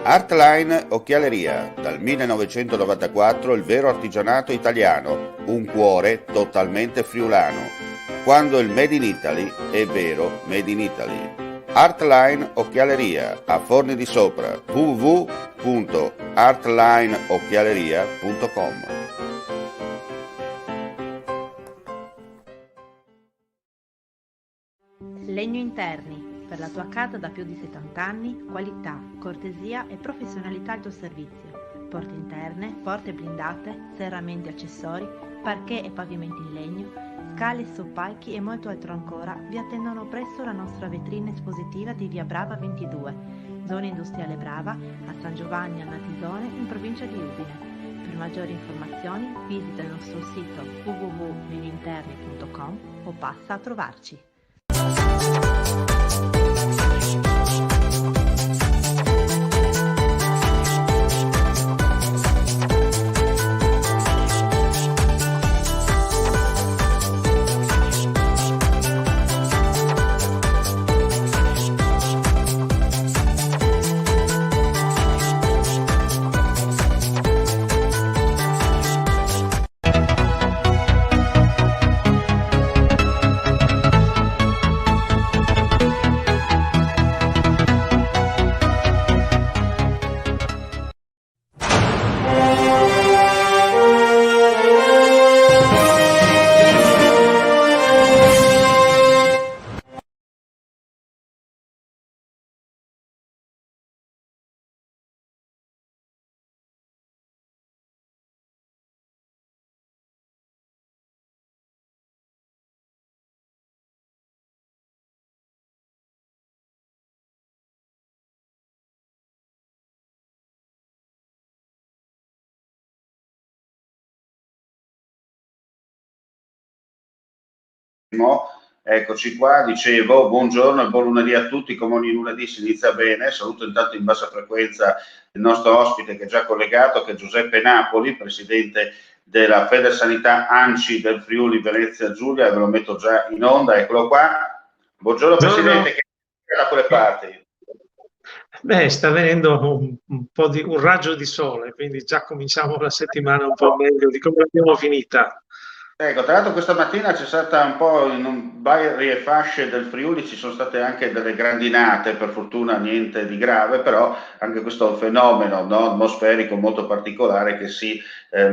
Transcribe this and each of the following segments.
Artline Occhialeria, dal 1994 il vero artigianato italiano, un cuore totalmente friulano. Quando il Made in Italy è vero Made in Italy. Artline Occhialeria, a Forni di Sopra, www.artlineocchialeria.com. Legno Interni. Per la tua casa da più di 70 anni, qualità, cortesia e professionalità al tuo servizio. Porte interne, porte blindate, serramenti e accessori, parquet e pavimenti in legno, scale, soppalchi e molto altro ancora vi attendono presso la nostra vetrina espositiva di Via Brava 22, zona industriale Brava, a San Giovanni al Natisone, in provincia di Udine. Per maggiori informazioni visita il nostro sito www.legnointerni.com o passa a trovarci. Eccoci qua, dicevo buongiorno e buon lunedì a tutti. Come ogni lunedì si inizia bene. Saluto intanto in bassa frequenza il nostro ospite che è già collegato, che è Giuseppe Napoli, presidente della Federsanità ANCI del Friuli Venezia Giulia, e ve lo metto già in onda, eccolo qua. Buongiorno Presidente, che è da quelle parti? Beh, sta venendo un raggio di sole, quindi già cominciamo la settimana un po' meglio di come l'abbiamo finita. Ecco, tra l'altro questa mattina c'è stata un po' in varie fasce del Friuli, ci sono state anche delle grandinate, per fortuna niente di grave, però anche questo fenomeno, no, atmosferico molto particolare che si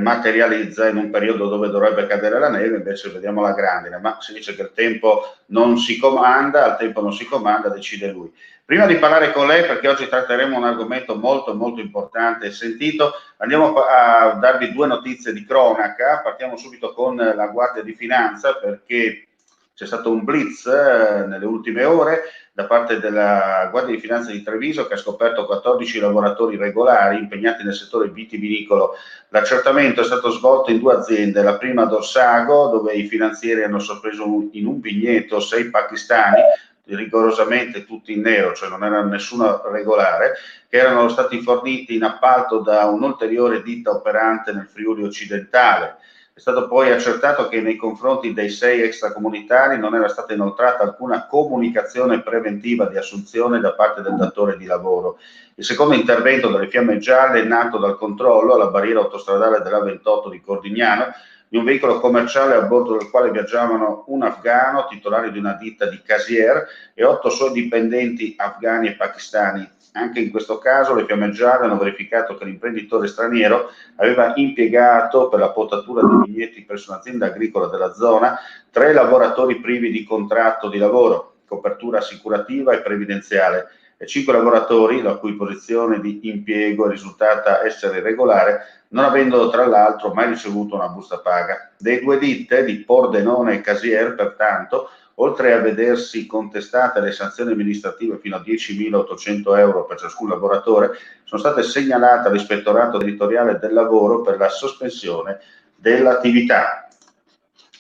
materializza in un periodo dove dovrebbe cadere la neve, invece vediamo la grandine, ma si dice che il tempo non si comanda, al tempo non si comanda, decide lui. Prima di parlare con lei, perché oggi tratteremo un argomento molto molto importante e sentito, andiamo a darvi due notizie di cronaca. Partiamo subito con la Guardia di Finanza, perché c'è stato un blitz nelle ultime ore da parte della Guardia di Finanza di Treviso, che ha scoperto 14 lavoratori regolari impegnati nel settore vitivinicolo. L'accertamento è stato svolto in due aziende, la prima ad Orsago, dove i finanzieri hanno sorpreso in un vigneto 6 pakistani, rigorosamente tutti in nero, cioè non era nessuno regolare, che erano stati forniti in appalto da un'ulteriore ditta operante nel Friuli occidentale. È stato poi accertato che nei confronti dei 6 extracomunitari non era stata inoltrata alcuna comunicazione preventiva di assunzione da parte del datore di lavoro. Il secondo intervento delle Fiamme Gialle è nato dal controllo alla barriera autostradale della 28 di Cordignano di un veicolo commerciale a bordo del quale viaggiavano un afghano titolare di una ditta di casier e 8 suoi dipendenti afghani e pakistani. Anche in questo caso le Fiamme Gialle hanno verificato che l'imprenditore straniero aveva impiegato per la potatura dei vigneti presso un'azienda agricola della zona 3 lavoratori privi di contratto di lavoro, copertura assicurativa e previdenziale, e 5 lavoratori la cui posizione di impiego è risultata essere irregolare, non avendo tra l'altro mai ricevuto una busta paga. Dei due ditte, di Pordenone e Casier, pertanto, oltre a vedersi contestate le sanzioni amministrative fino a 10.800 euro per ciascun lavoratore, sono state segnalate all'Ispettorato Territoriale del Lavoro per la sospensione dell'attività.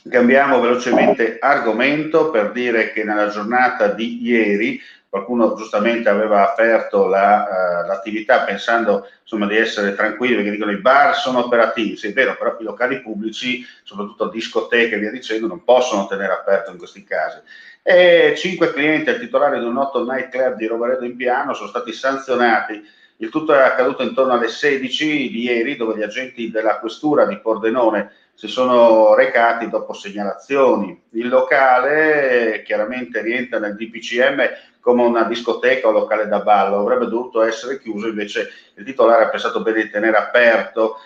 Cambiamo velocemente argomento per dire che nella giornata di ieri qualcuno giustamente aveva aperto l'attività pensando insomma di essere tranquilli, perché dicono i bar sono operativi, sì è vero, però i locali pubblici, soprattutto discoteche e via dicendo, non possono tenere aperto in questi casi. E 5 clienti al titolare di un noto nightclub di Roveredo in Piano sono stati sanzionati Il tutto è accaduto intorno alle 16 di ieri, dove gli agenti della questura di Pordenone si sono recati dopo segnalazioni. Il locale chiaramente rientra nel DPCM come una discoteca o locale da ballo, avrebbe dovuto essere chiuso, invece il titolare ha pensato bene di tenere aperto.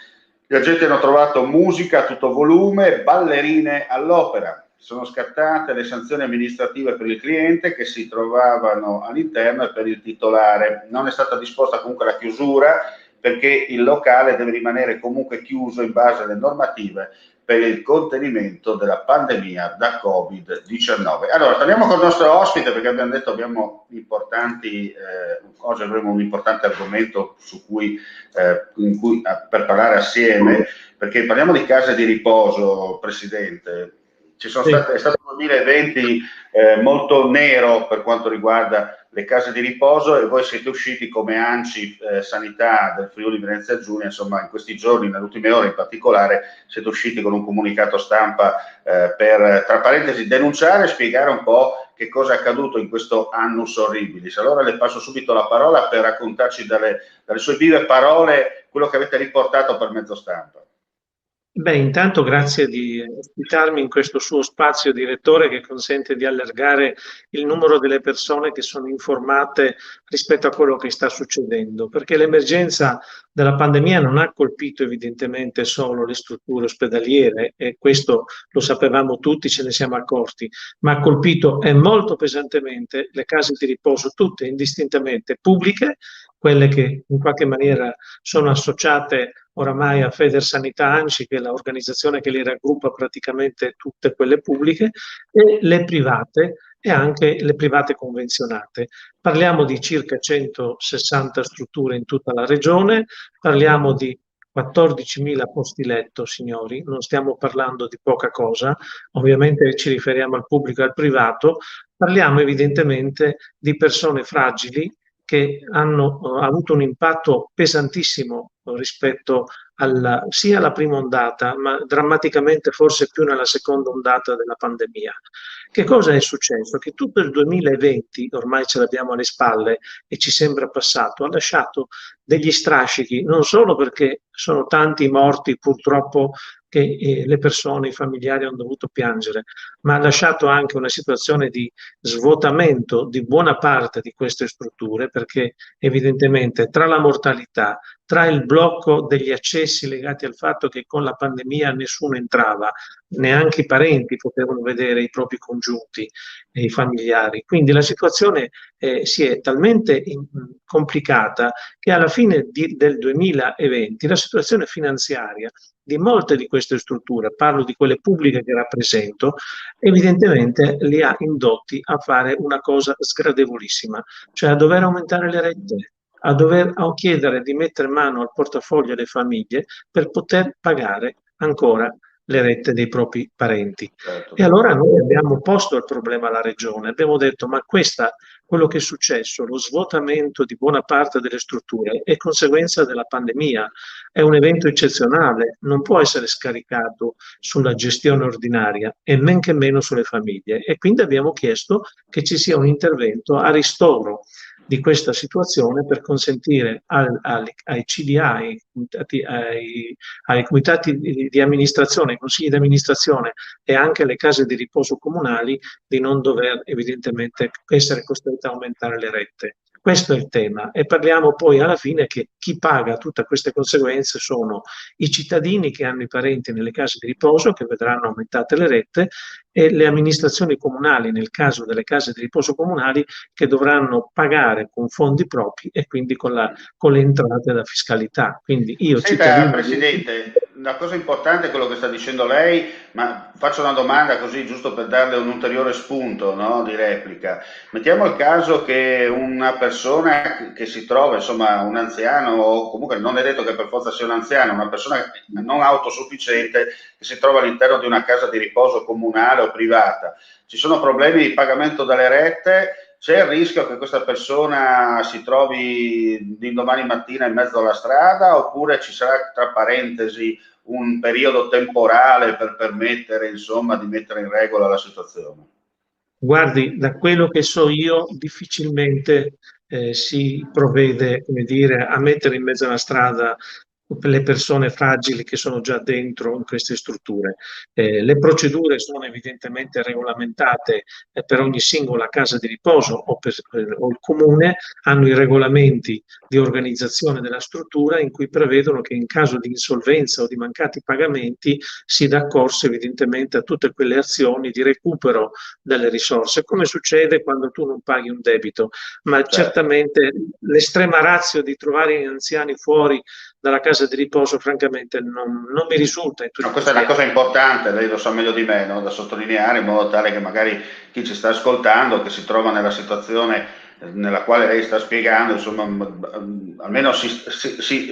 Gli agenti hanno trovato musica a tutto volume, ballerine all'opera. Sono scattate le sanzioni amministrative per il cliente che si trovavano all'interno e per il titolare. Non è stata disposta comunque la chiusura, perché il locale deve rimanere comunque chiuso in base alle normative per il contenimento della pandemia da Covid-19. Allora, torniamo col nostro ospite, perché abbiamo detto oggi avremo un importante argomento per parlare assieme, perché parliamo di case di riposo, Presidente. È stato un 2020 molto nero per quanto riguarda le case di riposo, e voi siete usciti come ANCI Sanità del Friuli Venezia Giulia, insomma in questi giorni, nelle ultime ore in particolare, siete usciti con un comunicato stampa per, tra parentesi, denunciare e spiegare un po' che cosa è accaduto in questo annus horribilis. Allora le passo subito la parola per raccontarci dalle sue vive parole quello che avete riportato per mezzo stampa. Beh, intanto grazie di ospitarmi in questo suo spazio, direttore, che consente di allargare il numero delle persone che sono informate rispetto a quello che sta succedendo, perché l'emergenza della pandemia non ha colpito evidentemente solo le strutture ospedaliere, e questo lo sapevamo tutti, ce ne siamo accorti, ma ha colpito molto pesantemente le case di riposo, tutte indistintamente pubbliche, quelle che in qualche maniera sono associate oramai a Federsanità ANCI, che è l'organizzazione che le raggruppa praticamente tutte quelle pubbliche, e le private, e anche le private convenzionate. Parliamo di circa 160 strutture in tutta la regione, parliamo di 14.000 posti letto, signori, non stiamo parlando di poca cosa, ovviamente ci riferiamo al pubblico e al privato, parliamo evidentemente di persone fragili che hanno avuto un impatto pesantissimo rispetto sia alla prima ondata, ma drammaticamente forse più nella seconda ondata della pandemia. Che cosa è successo? Che tutto il 2020, ormai ce l'abbiamo alle spalle e ci sembra passato, ha lasciato degli strascichi, non solo perché sono tanti i morti purtroppo che le persone, i familiari hanno dovuto piangere, ma ha lasciato anche una situazione di svuotamento di buona parte di queste strutture, perché evidentemente tra la mortalità, tra il blocco degli accessi legati al fatto che con la pandemia nessuno entrava, neanche i parenti potevano vedere i propri congiunti e i familiari. Quindi la situazione si è talmente complicata che alla fine del 2020 la situazione finanziaria di molte di queste strutture, parlo di quelle pubbliche che rappresento, evidentemente li ha indotti a fare una cosa sgradevolissima, cioè a dover aumentare le rette, a chiedere di mettere mano al portafoglio delle famiglie per poter pagare ancora le rette dei propri parenti. Certo. E allora noi abbiamo posto il problema alla regione, abbiamo detto: ma quello che è successo, lo svuotamento di buona parte delle strutture, è conseguenza della pandemia, è un evento eccezionale, non può essere scaricato sulla gestione ordinaria e men che meno sulle famiglie. E quindi abbiamo chiesto che ci sia un intervento a ristoro di questa situazione per consentire ai CDA, ai comitati di amministrazione, ai consigli di amministrazione e anche alle case di riposo comunali di non dover evidentemente essere costretti a aumentare le rette. Questo è il tema, e parliamo poi alla fine che chi paga tutte queste conseguenze sono i cittadini che hanno i parenti nelle case di riposo, che vedranno aumentate le rette, e le amministrazioni comunali, nel caso delle case di riposo comunali, che dovranno pagare con fondi propri e quindi con le entrate della fiscalità. Quindi io, Senta, cittadino... Presidente, una cosa importante è quello che sta dicendo lei, ma faccio una domanda così giusto per darle un ulteriore spunto, no, di replica. Mettiamo il caso che una persona che si trova, insomma un anziano, o comunque non è detto che per forza sia un anziano, una persona non autosufficiente che si trova all'interno di una casa di riposo comunale o privata. Ci sono problemi di pagamento delle rette. C'è il rischio che questa persona si trovi l'indomani mattina in mezzo alla strada, oppure ci sarà, tra parentesi, un periodo temporale per permettere, insomma, di mettere in regola la situazione? Guardi, da quello che so io, difficilmente si provvede, come dire, a mettere in mezzo alla strada le persone fragili che sono già dentro in queste strutture. Le procedure sono evidentemente regolamentate per ogni singola casa di riposo o il comune hanno i regolamenti di organizzazione della struttura in cui prevedono che in caso di insolvenza o di mancati pagamenti si dà corso evidentemente a tutte quelle azioni di recupero delle risorse, come succede quando tu non paghi un debito, ma certamente l'estrema ratio di trovare gli anziani fuori dalla casa di riposo francamente non mi risulta. No, questa è una cosa importante, lei lo sa meglio di me, no? Da sottolineare in modo tale che magari chi ci sta ascoltando, che si trova nella situazione nella quale lei sta spiegando, insomma, almeno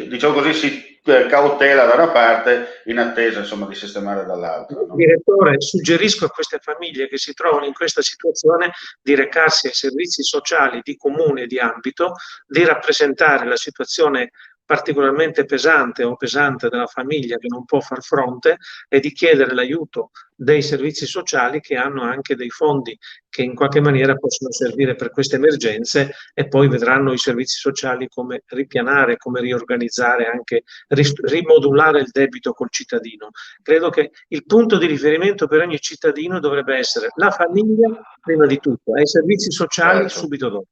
diciamo così, si cautela da una parte in attesa, insomma, di sistemare dall'altra. No? Direttore, suggerisco a queste famiglie che si trovano in questa situazione di recarsi ai servizi sociali di comune e di ambito, di rappresentare la situazione particolarmente pesante o pesante della famiglia che non può far fronte e di chiedere l'aiuto dei servizi sociali che hanno anche dei fondi che in qualche maniera possono servire per queste emergenze e poi vedranno i servizi sociali come ripianare, come riorganizzare, anche rimodulare il debito col cittadino. Credo che il punto di riferimento per ogni cittadino dovrebbe essere la famiglia prima di tutto e i servizi sociali subito dopo.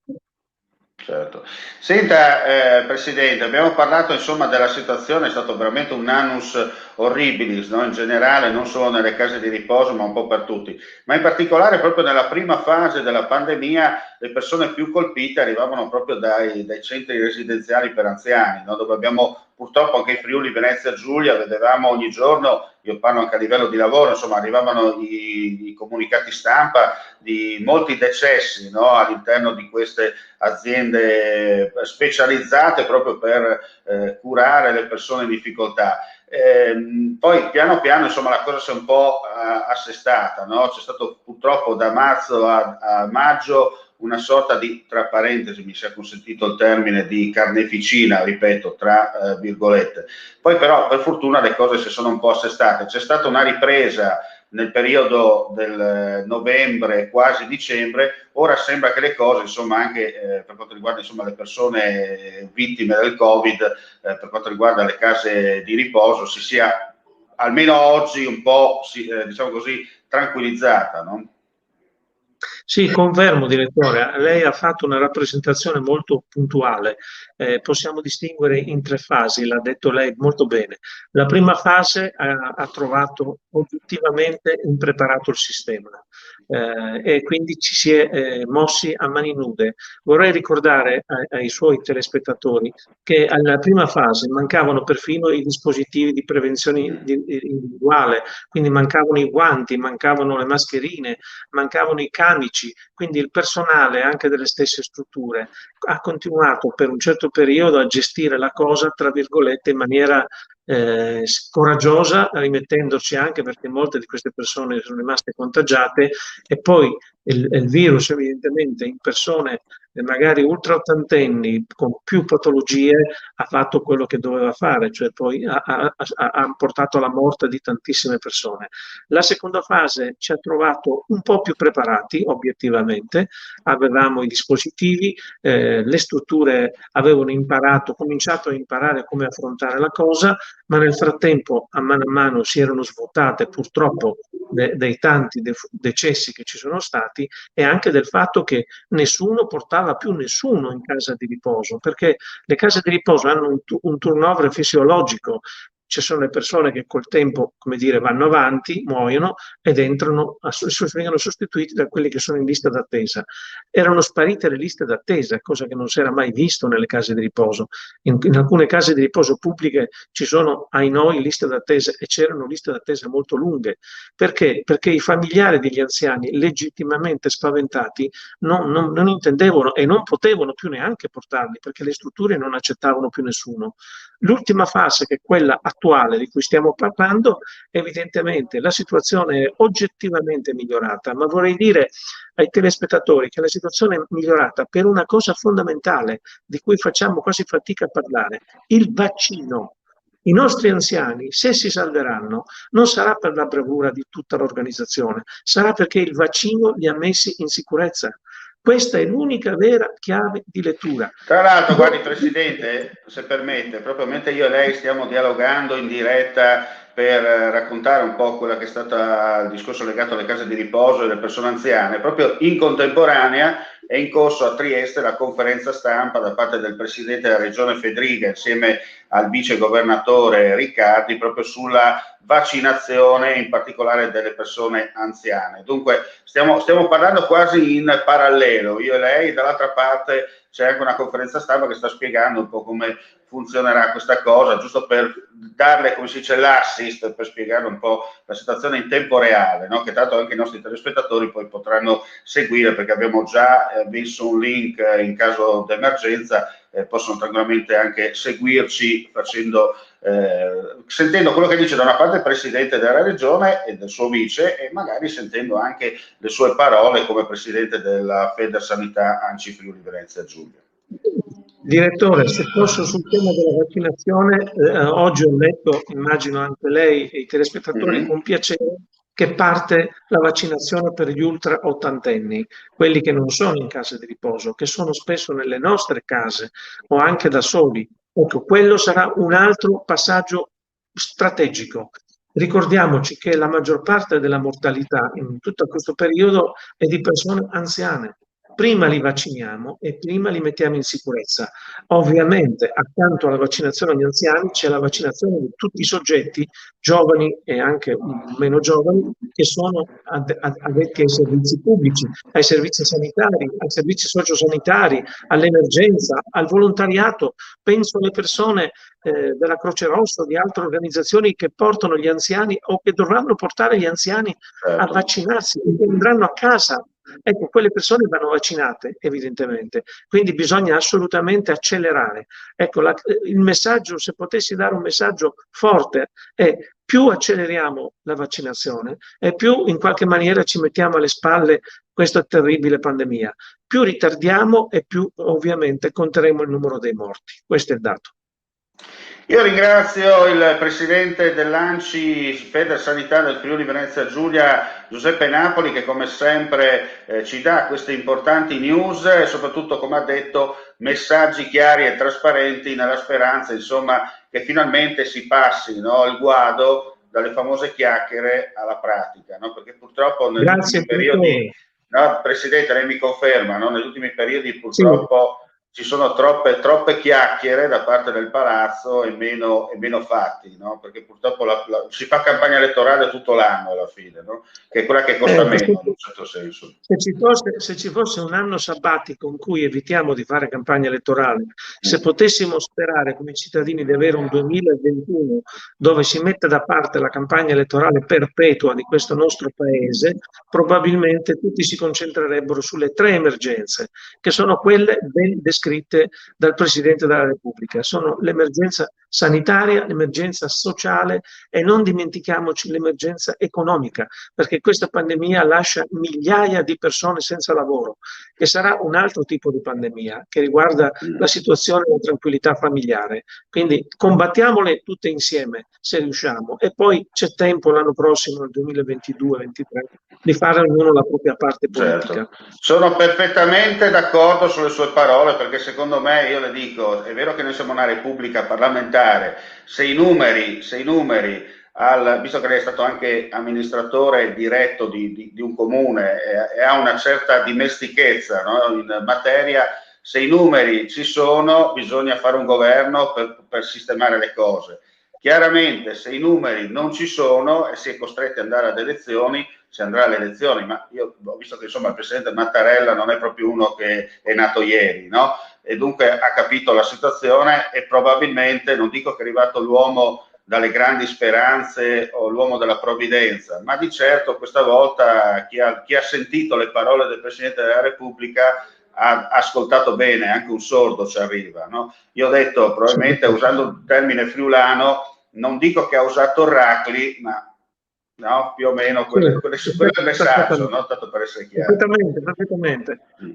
Certo. Senta, Presidente, abbiamo parlato insomma della situazione, è stato veramente un annus horribilis, no? In generale, non solo nelle case di riposo, ma un po' per tutti. Ma in particolare proprio nella prima fase della pandemia le persone più colpite arrivavano proprio dai centri residenziali per anziani, no? Dove abbiamo purtroppo anche in Friuli, Venezia Giulia, vedevamo ogni giorno, io parlo anche a livello di lavoro, insomma arrivavano i comunicati stampa di molti decessi, no? All'interno di queste aziende specializzate proprio per curare le persone in difficoltà. Poi piano piano insomma la cosa si è un po' assestata, no? C'è stato purtroppo da marzo a maggio una sorta di, tra parentesi, mi sia consentito il termine, di carneficina, ripeto, tra virgolette. Poi però per fortuna le cose si sono un po' assestate, c'è stata una ripresa nel periodo del novembre, quasi dicembre. Ora sembra che le cose, insomma, anche per quanto riguarda insomma, le persone vittime del Covid, per quanto riguarda le case di riposo, si sia almeno oggi un po', diciamo così, tranquillizzata, no? Sì, confermo, direttore, lei ha fatto una rappresentazione molto puntuale. Possiamo distinguere in 3 fasi, l'ha detto lei molto bene. La prima fase ha trovato oggettivamente impreparato il sistema e quindi ci si è mossi a mani nude. Vorrei ricordare ai suoi telespettatori che alla prima fase mancavano perfino i dispositivi di prevenzione individuale, quindi mancavano i guanti, mancavano le mascherine, mancavano i camici, quindi il personale anche delle stesse strutture ha continuato per un certo periodo a gestire la cosa, tra virgolette, in maniera coraggiosa, rimettendoci anche perché molte di queste persone sono rimaste contagiate e poi il virus evidentemente in persone magari ultra ottantenni con più patologie ha fatto quello che doveva fare, cioè poi ha portato alla morte di tantissime persone. La seconda fase ci ha trovato un po' più preparati obiettivamente, avevamo i dispositivi, le strutture avevano cominciato a imparare come affrontare la cosa, ma nel frattempo a mano si erano svuotate purtroppo dei tanti decessi che ci sono stati e anche del fatto che nessuno portava più nessuno in casa di riposo, perché le case di riposo hanno un turnover fisiologico. Ci sono le persone che col tempo, come dire, vanno avanti, muoiono ed vengono sostituiti da quelli che sono in lista d'attesa. Erano sparite le liste d'attesa, cosa che non si era mai visto nelle case di riposo. In alcune case di riposo pubbliche ci sono, ai noi, liste d'attesa e c'erano liste d'attesa molto lunghe. Perché? Perché i familiari degli anziani, legittimamente spaventati, non intendevano e non potevano più neanche portarli perché le strutture non accettavano più nessuno. L'ultima fase, che è quella attuale di cui stiamo parlando, evidentemente la situazione è oggettivamente migliorata, ma vorrei dire ai telespettatori che la situazione è migliorata per una cosa fondamentale di cui facciamo quasi fatica a parlare, il vaccino. I nostri anziani, se si salveranno, non sarà per la bravura di tutta l'organizzazione, sarà perché il vaccino li ha messi in sicurezza. Questa è l'unica vera chiave di lettura. Tra l'altro, guardi Presidente, se permette, proprio mentre io e lei stiamo dialogando in diretta per raccontare un po' quello che è stato il discorso legato alle case di riposo e alle persone anziane, proprio in contemporanea è in corso a Trieste la conferenza stampa da parte del Presidente della Regione Fedriga insieme al Vice Governatore Riccardi proprio sulla vaccinazione, in particolare delle persone anziane. Dunque stiamo parlando quasi in parallelo, io e lei, dall'altra parte c'è anche una conferenza stampa che sta spiegando un po' come funzionerà questa cosa, giusto per darle, come si dice, l'assist, per spiegare un po' la situazione in tempo reale, no? Che tanto anche i nostri telespettatori poi potranno seguire, perché abbiamo già messo un link in caso d'emergenza, possono tranquillamente anche seguirci facendo, sentendo quello che dice da una parte il Presidente della Regione e del suo Vice, e magari sentendo anche le sue parole come Presidente della Federsanità ANCI Friuli Venezia Giulia. Direttore, se posso sul tema della vaccinazione, oggi ho letto, immagino anche lei e i telespettatori con piacere, che parte la vaccinazione per gli ultra ottantenni, quelli che non sono in case di riposo, che sono spesso nelle nostre case o anche da soli. Ecco, quello sarà un altro passaggio strategico. Ricordiamoci che la maggior parte della mortalità in tutto questo periodo è di persone anziane. Prima li vacciniamo e prima li mettiamo in sicurezza. Ovviamente, accanto alla vaccinazione agli anziani, c'è la vaccinazione di tutti i soggetti, giovani e anche meno giovani, che sono addetti ai servizi pubblici, ai servizi sanitari, ai servizi sociosanitari, all'emergenza, al volontariato. Penso alle persone della Croce Rossa, di altre organizzazioni che portano gli anziani o che dovranno portare gli anziani a vaccinarsi e che andranno a casa. Ecco, quelle persone vanno vaccinate, evidentemente, quindi bisogna assolutamente accelerare. Ecco, il messaggio, se potessi dare un messaggio forte, è: più acceleriamo la vaccinazione e più in qualche maniera ci mettiamo alle spalle questa terribile pandemia. Più ritardiamo e più ovviamente conteremo il numero dei morti. Questo è il dato. Io ringrazio il Presidente dell'ANCI Federsanità del Friuli Venezia Giulia, Giuseppe Napoli, che come sempre ci dà queste importanti news e soprattutto, come ha detto, messaggi chiari e trasparenti, nella speranza, insomma, che finalmente si passi, no, il guado dalle famose chiacchiere alla pratica, no? Perché purtroppo negli ultimi periodi, no, Presidente, lei mi conferma, no? Negli ultimi periodi purtroppo ci sono troppe chiacchiere da parte del palazzo e meno fatti, no? Perché purtroppo si fa campagna elettorale tutto l'anno alla fine, no? Che è quella che costa meno in un certo senso. Se ci fosse un anno sabbatico in cui evitiamo di fare campagna elettorale, se potessimo sperare come cittadini di avere un 2021 dove si mette da parte la campagna elettorale perpetua di questo nostro paese, probabilmente tutti si concentrerebbero sulle 3 emergenze, che sono quelle ben descritte dal Presidente della Repubblica. Sono l'emergenza sanitaria, l'emergenza sociale e non dimentichiamoci l'emergenza economica, perché questa pandemia lascia migliaia di persone senza lavoro, che sarà un altro tipo di pandemia che riguarda la situazione della tranquillità familiare. Quindi combattiamole tutte insieme se riusciamo, e poi c'è tempo l'anno prossimo, nel 2022-2023, di fare ognuno la propria parte politica. Certo. Sono perfettamente d'accordo sulle sue parole, perché secondo me, io le dico, è vero che noi siamo una repubblica parlamentare, se i numeri visto che lei è stato anche amministratore diretto di un comune e ha una certa dimestichezza, no, in materia, se i numeri ci sono, bisogna fare un governo per sistemare le cose. Chiaramente, se i numeri non ci sono e si è costretti ad andare ad elezioni, si andrà alle elezioni, ma io ho visto che insomma il Presidente Mattarella non è proprio uno che è nato ieri, no? E dunque ha capito la situazione e probabilmente, non dico che è arrivato l'uomo dalle grandi speranze o l'uomo della provvidenza, ma di certo questa volta chi ha sentito le parole del Presidente della Repubblica ha ascoltato bene, anche un sordo ci arriva, no? Io ho detto, probabilmente usando un termine friulano, non dico che ha usato Racli, ma no, più o meno quello è il messaggio, no? Tanto per essere chiaro.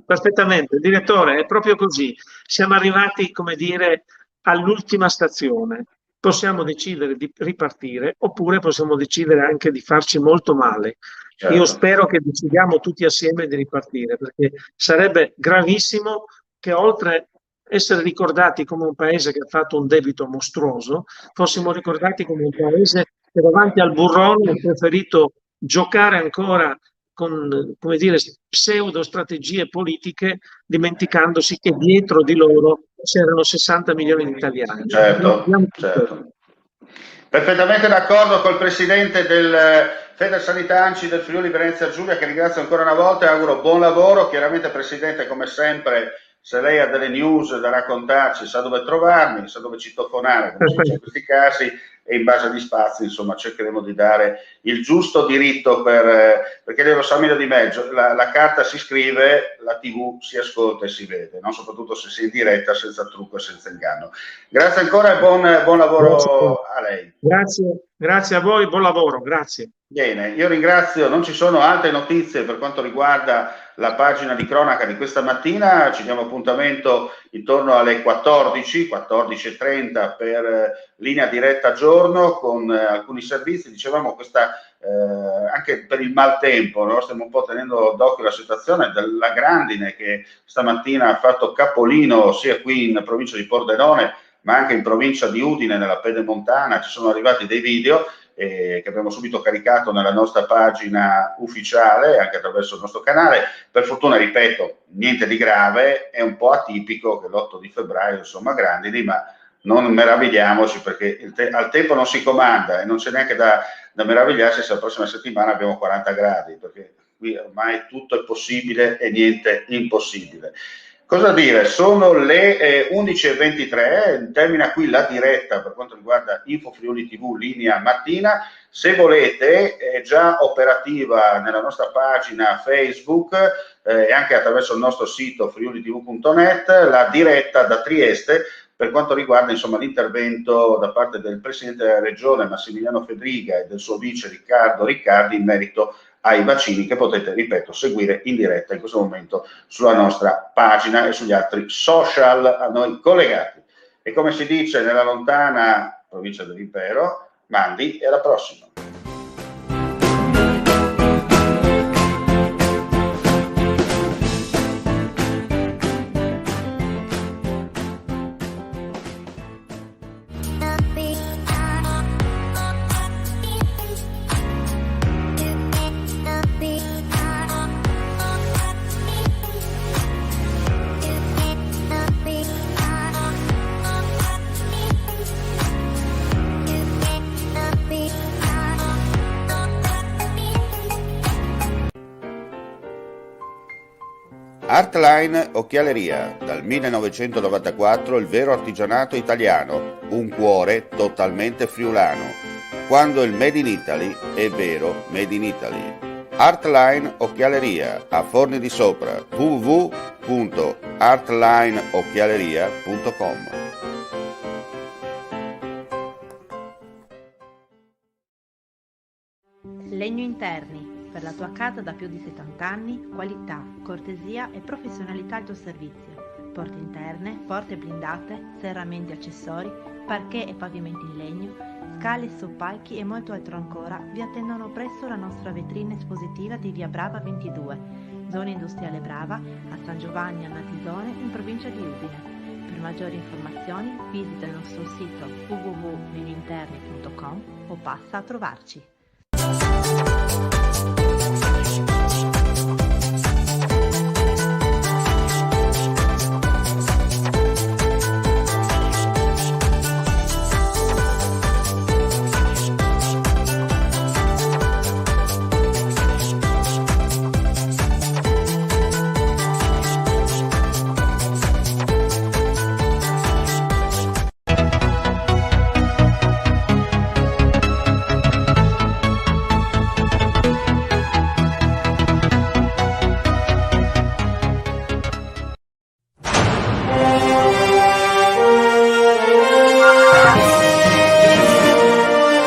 Perfettamente. Direttore, è proprio così. Siamo arrivati, come dire, all'ultima stazione. possiamo decidere di ripartire oppure possiamo decidere anche di farci molto male. Certo. Io spero che decidiamo tutti assieme di ripartire, perché sarebbe gravissimo che oltre a essere ricordati come un paese che ha fatto un debito mostruoso, fossimo ricordati come un paese che davanti al burrone ha preferito giocare ancora con, come dire, pseudo strategie politiche, dimenticandosi che dietro di loro c'erano 60 milioni di italiani. Certo, certo. Perfettamente d'accordo col presidente del Federsanità ANCI del Friuli Venezia Giulia, che ringrazio ancora una volta e auguro buon lavoro. Chiaramente, presidente, come sempre, se lei ha delle news da raccontarci, sa dove trovarmi, sa dove citofonare, come si dice in questi casi, e in base agli spazi, insomma, cercheremo di dare il giusto diritto perché lei lo sa meglio di me, la carta si scrive, la TV si ascolta e si vede, no? Soprattutto se si è in diretta, senza trucco e senza inganno. Grazie ancora e buon lavoro a lei. Grazie a voi, buon lavoro, grazie. Bene, io ringrazio, non ci sono altre notizie per quanto riguarda la pagina di cronaca di questa mattina, ci diamo appuntamento intorno alle 14:30 per linea diretta a giorno con alcuni servizi, dicevamo questa anche per il maltempo, no? Stiamo un po' tenendo d'occhio la situazione della grandine che stamattina ha fatto capolino sia qui in provincia di Pordenone ma anche in provincia di Udine, nella Pedemontana. Ci sono arrivati dei video che abbiamo subito caricato nella nostra pagina ufficiale, anche attraverso il nostro canale. Per fortuna, ripeto, niente di grave, è un po' atipico che l'8 di febbraio, insomma, grandini, ma non meravigliamoci perché al tempo non si comanda e non c'è neanche da meravigliarsi se la prossima settimana abbiamo 40 gradi, perché qui ormai tutto è possibile e niente impossibile. Cosa dire? Sono le 11:23, termina qui la diretta per quanto riguarda Info Friuli TV linea mattina. Se volete, è già operativa nella nostra pagina Facebook e anche attraverso il nostro sito friulitv.net la diretta da Trieste per quanto riguarda, insomma, l'intervento da parte del Presidente della Regione Massimiliano Fedriga e del suo vice Riccardo Riccardi in merito ai vaccini, che potete, ripeto, seguire in diretta in questo momento sulla nostra pagina e sugli altri social a noi collegati. E come si dice nella lontana provincia dell'Impero, mandi e alla prossima. Artline Occhialeria, dal 1994 il vero artigianato italiano, un cuore totalmente friulano. Quando il Made in Italy è vero Made in Italy. Artline Occhialeria, a Forni di Sopra, www.artlineocchialeria.com. Legno Interni. Per la tua casa da più di 70 anni, qualità, cortesia e professionalità al tuo servizio. Porte interne, porte blindate, serramenti e accessori, parquet e pavimenti in legno, scale, soppalchi e molto altro ancora vi attendono presso la nostra vetrina espositiva di via Brava 22, zona industriale Brava, a San Giovanni a Natisone, in provincia di Udine. Per maggiori informazioni visita il nostro sito www.legnointerni.com o passa a trovarci.